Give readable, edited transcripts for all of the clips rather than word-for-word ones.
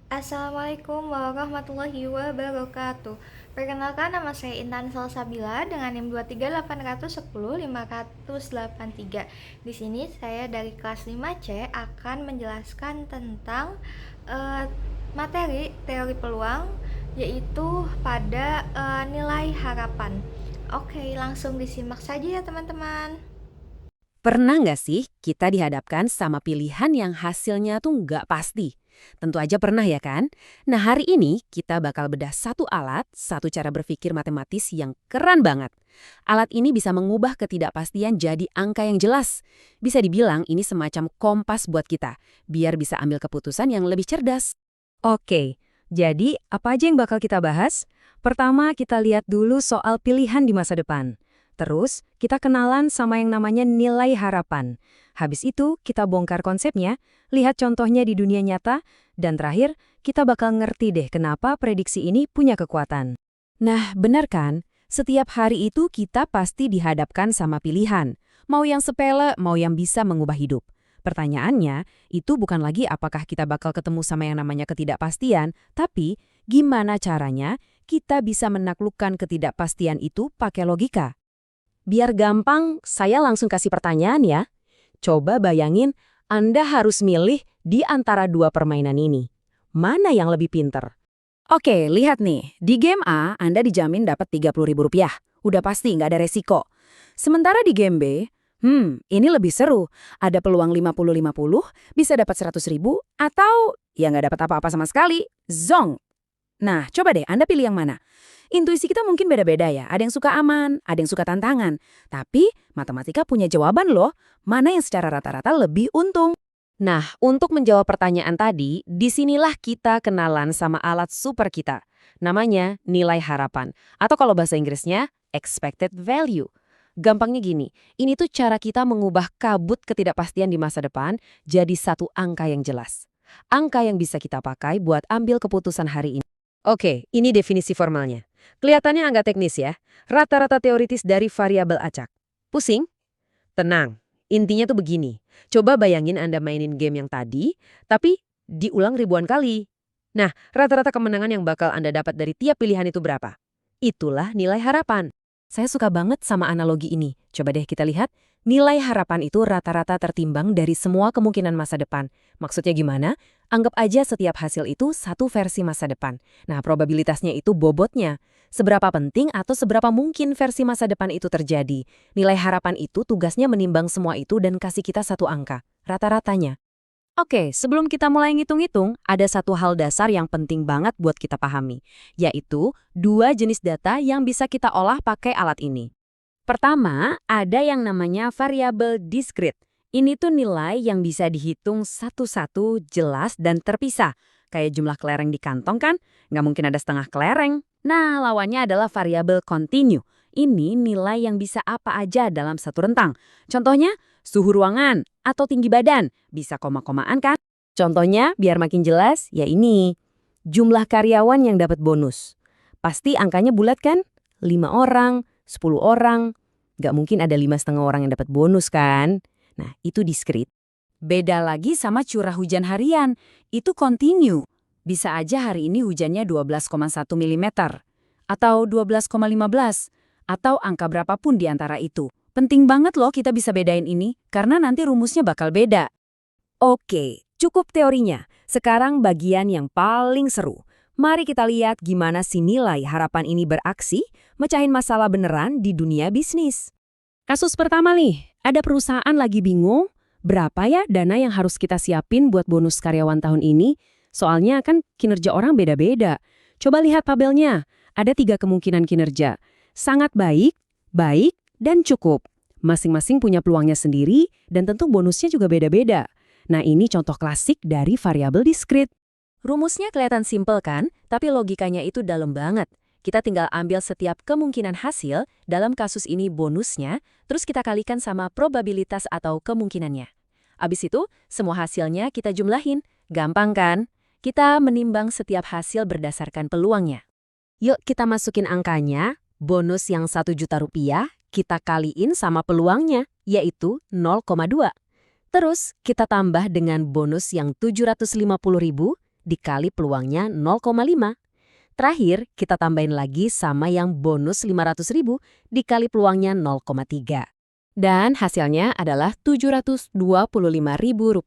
Assalamualaikum warahmatullahi wabarakatuh. Perkenalkan, nama saya Intan Salsabila dengan NIM 23810 583. Di sini saya dari kelas 5C akan menjelaskan tentang eh, materi teori peluang, yaitu pada nilai harapan. Oke, langsung disimak saja ya teman-teman. Pernah nggak sih kita dihadapkan sama pilihan yang hasilnya tuh nggak pasti? Tentu aja pernah ya kan? Nah hari ini kita bakal bedah satu alat, satu cara berpikir matematis yang keren banget. Alat ini bisa mengubah ketidakpastian jadi angka yang jelas. Bisa dibilang ini semacam kompas buat kita, biar bisa ambil keputusan yang lebih cerdas. Oke, jadi apa aja yang bakal kita bahas? Pertama, kita lihat dulu soal pilihan di masa depan. Terus, kita kenalan sama yang namanya nilai harapan. Habis itu, kita bongkar konsepnya, lihat contohnya di dunia nyata, dan terakhir, kita bakal ngerti deh kenapa prediksi ini punya kekuatan. Nah, benar kan? Setiap hari itu kita pasti dihadapkan sama pilihan. Mau yang sepele, mau yang bisa mengubah hidup. Pertanyaannya, itu bukan lagi apakah kita bakal ketemu sama yang namanya ketidakpastian, tapi gimana caranya kita bisa menaklukkan ketidakpastian itu pakai logika. Biar gampang, saya langsung kasih pertanyaan ya. Coba bayangin, Anda harus milih di antara dua permainan ini. Mana yang lebih pinter? Oke, lihat nih. Di game A, Anda dijamin dapat Rp30.000. Udah pasti nggak ada resiko. Sementara di game B, ini lebih seru. Ada peluang 50-50, bisa dapat 100.000, atau ya nggak dapat apa-apa sama sekali. Zong! Nah, coba deh Anda pilih yang mana. Intuisi kita mungkin beda-beda ya. Ada yang suka aman, ada yang suka tantangan. Tapi, matematika punya jawaban loh. Mana yang secara rata-rata lebih untung? Nah, untuk menjawab pertanyaan tadi, disinilah kita kenalan sama alat super kita. Namanya nilai harapan. Atau kalau bahasa Inggrisnya, expected value. Gampangnya gini, ini tuh cara kita mengubah kabut ketidakpastian di masa depan jadi satu angka yang jelas. Angka yang bisa kita pakai buat ambil keputusan hari ini. Oke, ini definisi formalnya. Kelihatannya agak teknis ya. Rata-rata teoritis dari variabel acak. Pusing? Tenang. Intinya tuh begini. Coba bayangin Anda mainin game yang tadi, tapi diulang ribuan kali. Nah, rata-rata kemenangan yang bakal Anda dapat dari tiap pilihan itu berapa? Itulah nilai harapan. Saya suka banget sama analogi ini. Coba deh kita lihat. Nilai harapan itu rata-rata tertimbang dari semua kemungkinan masa depan. Maksudnya gimana? Anggap aja setiap hasil itu satu versi masa depan. Nah, probabilitasnya itu bobotnya. Seberapa penting atau seberapa mungkin versi masa depan itu terjadi. Nilai harapan itu tugasnya menimbang semua itu dan kasih kita satu angka. Rata-ratanya. Oke, sebelum kita mulai ngitung-ngitung, ada satu hal dasar yang penting banget buat kita pahami, yaitu dua jenis data yang bisa kita olah pakai alat ini. Pertama, ada yang namanya variabel discrete. Ini tuh nilai yang bisa dihitung satu-satu, jelas, dan terpisah. Kayak jumlah kelereng di kantong kan? Nggak mungkin ada setengah kelereng. Nah, lawannya adalah variabel continue. Ini nilai yang bisa apa aja dalam satu rentang. Contohnya, suhu ruangan atau tinggi badan. Bisa koma-komaan kan? Contohnya, biar makin jelas, ya ini. Jumlah karyawan yang dapat bonus. Pasti angkanya bulat kan? 5 orang, 10 orang. Nggak mungkin ada 5,5 orang yang dapat bonus kan? Nah, itu discrete. Beda lagi sama curah hujan harian. Itu continue. Bisa aja hari ini hujannya 12,1 mm. Atau 12,15. Atau angka berapapun di antara itu. Penting banget loh kita bisa bedain ini, karena nanti rumusnya bakal beda. Oke, cukup teorinya. Sekarang bagian yang paling seru. Mari kita lihat gimana si nilai harapan ini beraksi, mecahin masalah beneran di dunia bisnis. Kasus pertama nih, ada perusahaan lagi bingung, berapa ya dana yang harus kita siapin buat bonus karyawan tahun ini? Soalnya kan kinerja orang beda-beda. Coba lihat tabelnya, ada 3 kemungkinan kinerja. Sangat baik, baik, dan cukup. Masing-masing punya peluangnya sendiri, dan tentu bonusnya juga beda-beda. Nah, ini contoh klasik dari variabel discrete. Rumusnya kelihatan simpel kan, tapi logikanya itu dalam banget. Kita tinggal ambil setiap kemungkinan hasil, dalam kasus ini bonusnya, terus kita kalikan sama probabilitas atau kemungkinannya. Abis itu, semua hasilnya kita jumlahin. Gampang kan? Kita menimbang setiap hasil berdasarkan peluangnya. Yuk kita masukin angkanya, bonus yang 1 juta rupiah, kita kaliin sama peluangnya, yaitu 0,2. Terus kita tambah dengan bonus yang 750.000, dikali peluangnya 0,5. Terakhir, kita tambahin lagi sama yang bonus 500.000 dikali peluangnya 0,3. Dan hasilnya adalah Rp725.000.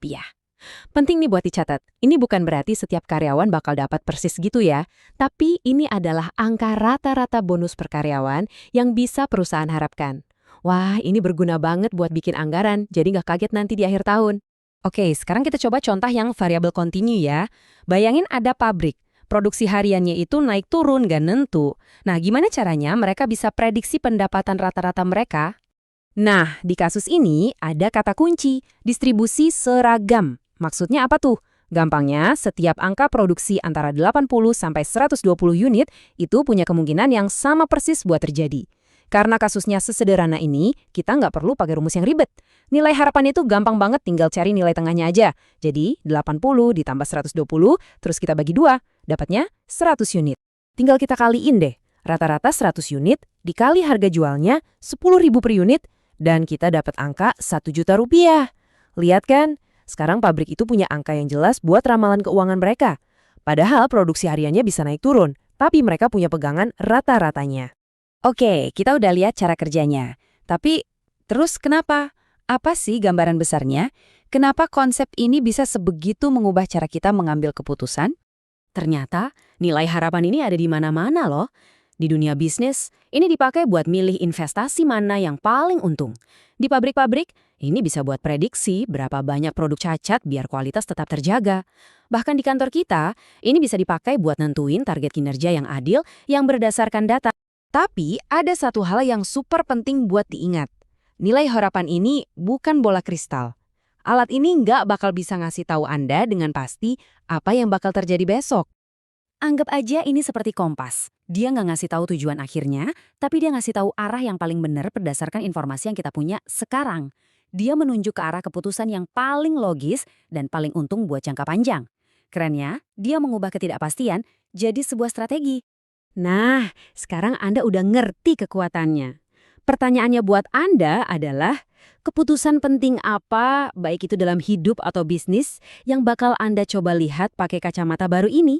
Penting nih buat dicatat, ini bukan berarti setiap karyawan bakal dapat persis gitu ya, tapi ini adalah angka rata-rata bonus per karyawan yang bisa perusahaan harapkan. Wah, ini berguna banget buat bikin anggaran, jadi nggak kaget nanti di akhir tahun. Oke, sekarang kita coba contoh yang variabel kontinu ya. Bayangin ada pabrik. Produksi hariannya itu naik turun gak nentu. Nah, gimana caranya mereka bisa prediksi pendapatan rata-rata mereka? Nah, di kasus ini ada kata kunci, distribusi seragam. Maksudnya apa tuh? Gampangnya, setiap angka produksi antara 80 sampai 120 unit itu punya kemungkinan yang sama persis buat terjadi. Karena kasusnya sesederhana ini, kita nggak perlu pakai rumus yang ribet. Nilai harapan itu gampang banget, tinggal cari nilai tengahnya aja. Jadi, 80 ditambah 120, terus kita bagi 2, dapatnya 100 unit. Tinggal kita kaliin deh, rata-rata 100 unit dikali harga jualnya 10.000 per unit, dan kita dapat angka 1 juta rupiah. Lihat kan, sekarang pabrik itu punya angka yang jelas buat ramalan keuangan mereka. Padahal produksi hariannya bisa naik turun, tapi mereka punya pegangan rata-ratanya. Oke, kita udah lihat cara kerjanya. Tapi, terus kenapa? Apa sih gambaran besarnya? Kenapa konsep ini bisa sebegitu mengubah cara kita mengambil keputusan? Ternyata, nilai harapan ini ada di mana-mana loh. Di dunia bisnis, ini dipakai buat milih investasi mana yang paling untung. Di pabrik-pabrik, ini bisa buat prediksi berapa banyak produk cacat biar kualitas tetap terjaga. Bahkan di kantor kita, ini bisa dipakai buat nentuin target kinerja yang adil yang berdasarkan data. Tapi ada satu hal yang super penting buat diingat. Nilai harapan ini bukan bola kristal. Alat ini nggak bakal bisa ngasih tahu Anda dengan pasti apa yang bakal terjadi besok. Anggap aja ini seperti kompas. Dia nggak ngasih tahu tujuan akhirnya, tapi dia ngasih tahu arah yang paling benar berdasarkan informasi yang kita punya sekarang. Dia menunjuk ke arah keputusan yang paling logis dan paling untung buat jangka panjang. Kerennya, dia mengubah ketidakpastian jadi sebuah strategi. Nah, sekarang Anda udah ngerti kekuatannya. Pertanyaannya buat Anda adalah, keputusan penting apa, baik itu dalam hidup atau bisnis, yang bakal Anda coba lihat pakai kacamata baru ini?